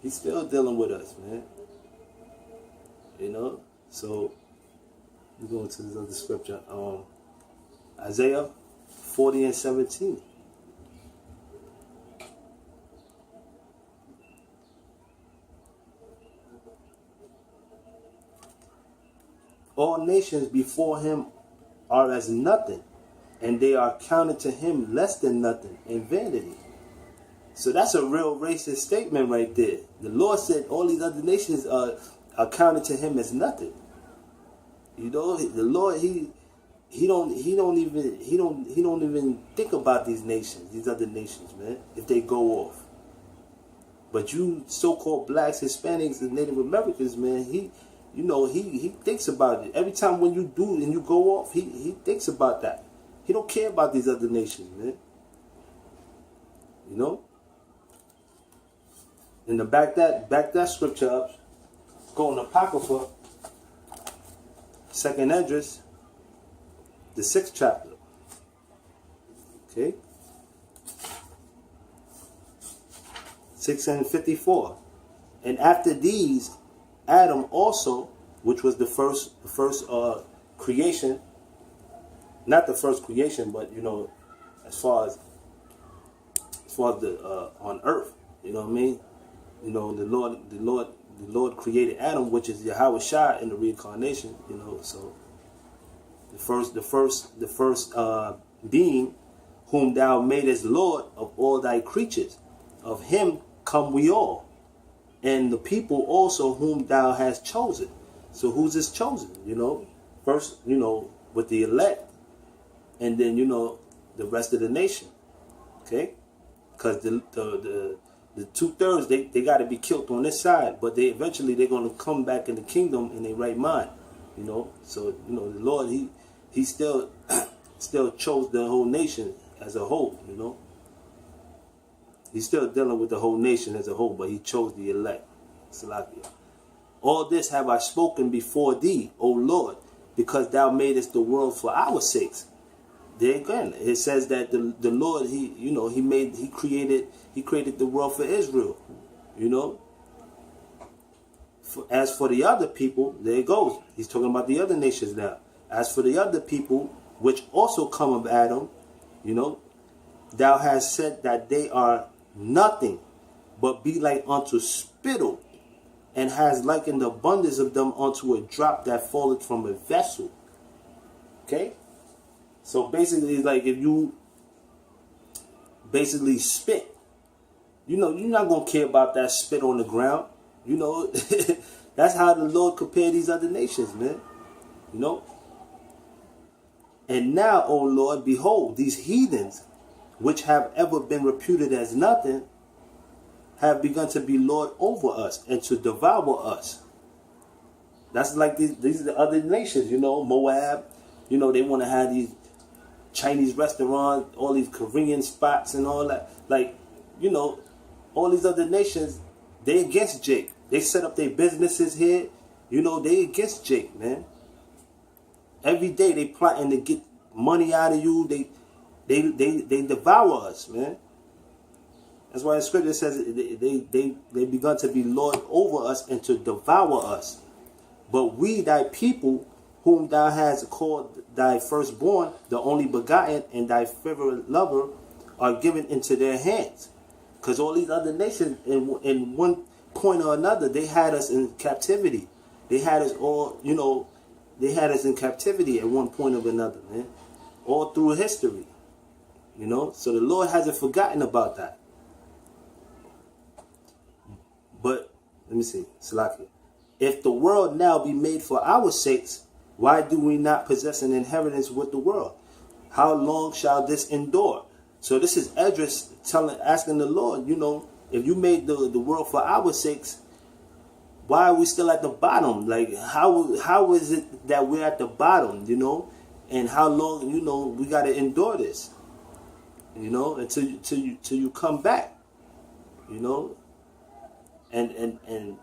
He's still dealing with us, man. You know? So, we go into this other scripture. Isaiah 40:17. All nations before him are as nothing, and they are counted to him less than nothing and vanity. So that's a real racist statement right there. The Lord said all these other nations are counted to him as nothing. You know, the Lord he don't even think about these nations, these other nations, man, if they go off. But you so-called blacks, Hispanics, and Native Americans, man, he thinks about it. Every time when you do and you go off, he thinks about that. He don't care about these other nations, man. You know? And to back that scripture up, go in Apocrypha, 2nd Esdras, the 6th chapter. Okay? 6:54. And after these, Adam also, which was the first creation, not the first creation, but as far as the on earth, you know what I mean? The Lord created Adam, which is Yahweh Shai in the reincarnation, so the first being whom thou madest Lord of all thy creatures, of him come we all, and the people also whom thou hast chosen. So who's this chosen? First, with the elect, and then the rest of the nation. Okay? Because the 2/3 they got to be killed on this side, but they're going to come back in the kingdom in their right mind. So the Lord he still chose the whole nation as a whole. He's still dealing with the whole nation as a whole, but he chose the elect. Salakia. All this have I spoken before thee, O Lord, because thou madest the world for our sakes. There again, it says that the Lord, he created the world for Israel. As for the other people, there it goes. He's talking about the other nations now. As for the other people, which also come of Adam, thou hast said that they are nothing, but be like unto spittle, and has likened the abundance of them unto a drop that falleth from a vessel. Okay? So basically, it's like if you basically spit, you're not going to care about that spit on the ground. That's how the Lord compared these other nations, man. And now, O Lord, behold, these heathens, which have ever been reputed as nothing, have begun to be Lord over us and to devour us. That's like these are the other nations, Moab. They want to have these Chinese restaurants, all these Korean spots and all that. Like, all these other nations, they against Jake. They set up their businesses here. They against Jake, man. Every day they plotting to get money out of you. They devour us, man. That's why the scripture says they begun to be Lord over us and to devour us. But we, thy people, whom thou hast called thy firstborn, the only begotten, and thy favorite lover, are given into their hands. Because all these other nations, in one point or another, they had us in captivity. They had us all, they had us in captivity at one point or another, man. All through history. So the Lord hasn't forgotten about that. But, let me see, Salakia. If the world now be made for our sakes, why do we not possess an inheritance with the world? How long shall this endure? So this is Esdras asking the Lord, if you made the world for our sakes, why are we still at the bottom? Like, how is it that we're at the bottom, and how long, we got to endure this, until you come back, and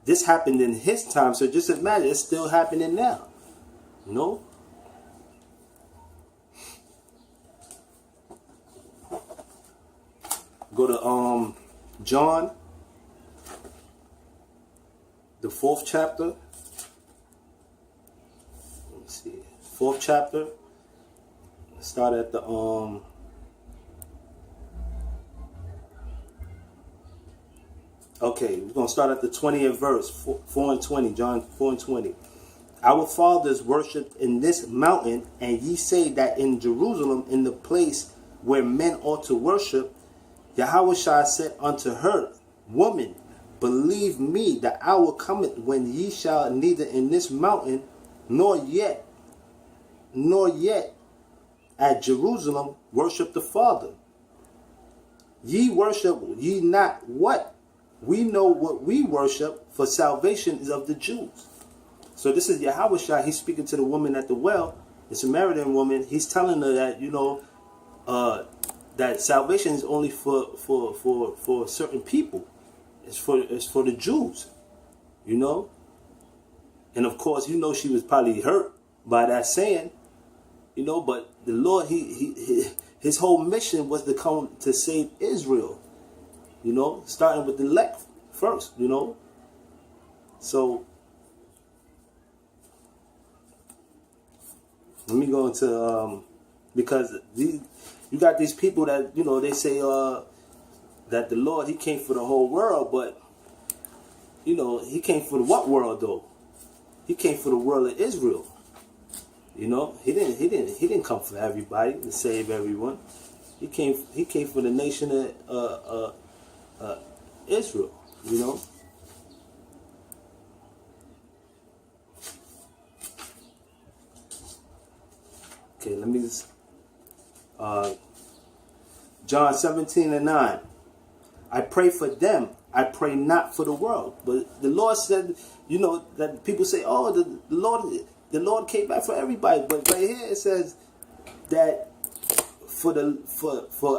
this happened in his time, so just imagine it's still happening now, Go to John the 4th chapter. Let me see. 4th chapter. Start at the Okay, we're gonna start at the 20th verse, 4 and 20. John 4 and 20. Our fathers worshipped in this mountain, and ye say that in Jerusalem, in the place where men ought to worship. Yahushua said unto her, Woman, believe me, the hour cometh when ye shall neither in this mountain nor yet at Jerusalem worship the Father. Ye worship ye not what? We know what we worship, for salvation is of the Jews. So this is Yahushua. He's speaking to the woman at the well, the Samaritan woman. He's telling her that, that salvation is only for certain people. It's for the Jews, And of course, she was probably hurt by that saying, but the Lord, his whole mission was to come to save Israel, starting with the elect first, So let me go into because you got these people that they say that the Lord, he came for the whole world, but he came for the what world though? He came for the world of Israel. He didn't come for everybody to save everyone. He came for the nation of Israel. Okay, let me just John 17 and 9. I pray for them. I pray not for the world. But the Lord said, that people say, oh, the Lord came back for everybody. But right here it says that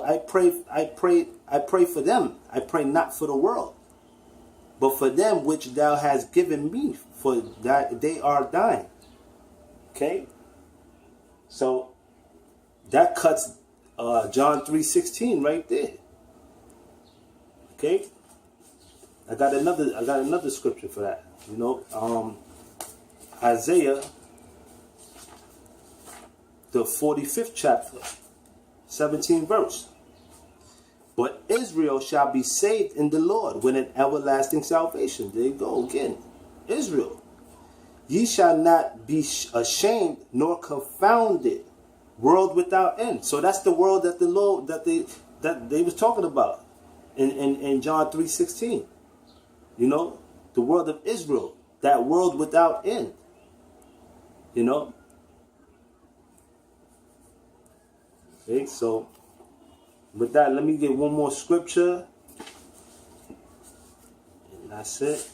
I pray for them. I pray not for the world, but for them which thou hast given me, for that they are thine. Okay? So that cuts John 3:16 right there. Okay? I got another scripture for that. Isaiah, the 45th chapter, 17th verse. But Israel shall be saved in the Lord with an everlasting salvation. There you go again. Israel. Ye shall not be ashamed nor confounded, world without end. So that's the world that the Lord that they was talking about in John 3:16. The world of Israel, that world without end. Okay, so with that, let me get one more scripture. And that's it.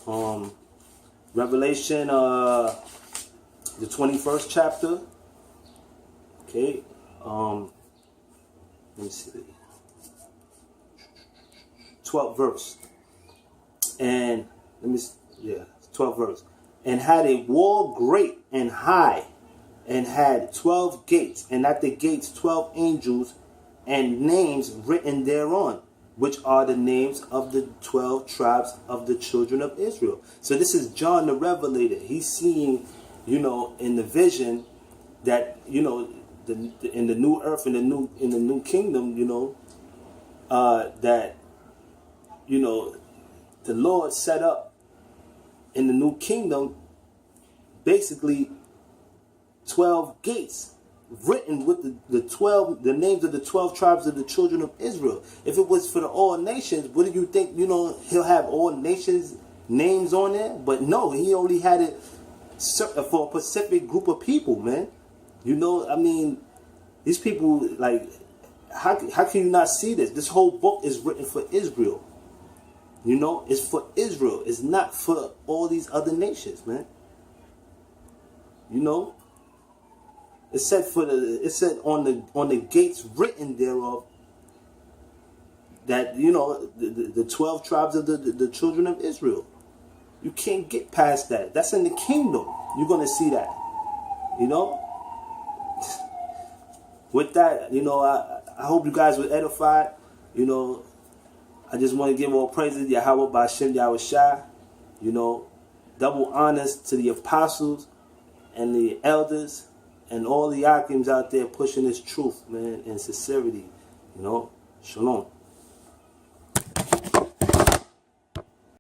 Revelation, the 21st chapter. Okay. Let me see. 12th verse. And 12th verse. And had a wall great and high, and had 12 gates, and at the gates 12 angels, and names written thereon, which are the names of the 12 tribes of the children of Israel. So this is John the Revelator. He's seeing, in the vision that, in the new earth, in the new kingdom, that, the Lord set up in the new kingdom, basically 12 gates written with the names of the 12 tribes of the children of Israel. If it was for the all nations, what do you think, he'll have all nations names on there? But no, he only had it for a specific group of people, man. These people, like, how can you not see this? This whole book is written for Israel. It's for Israel. It's not for all these other nations, man. It said on the gates written thereof that the 12 tribes of the children of Israel. You can't get past that. That's in the kingdom. You're gonna see that. With that, I hope you guys were edified. I just want to give all praises to Yahweh Ba'Shem Yahweh Shai. Double honors to the apostles and the elders and all the Yakims out there pushing this truth, man, in sincerity. Shalom.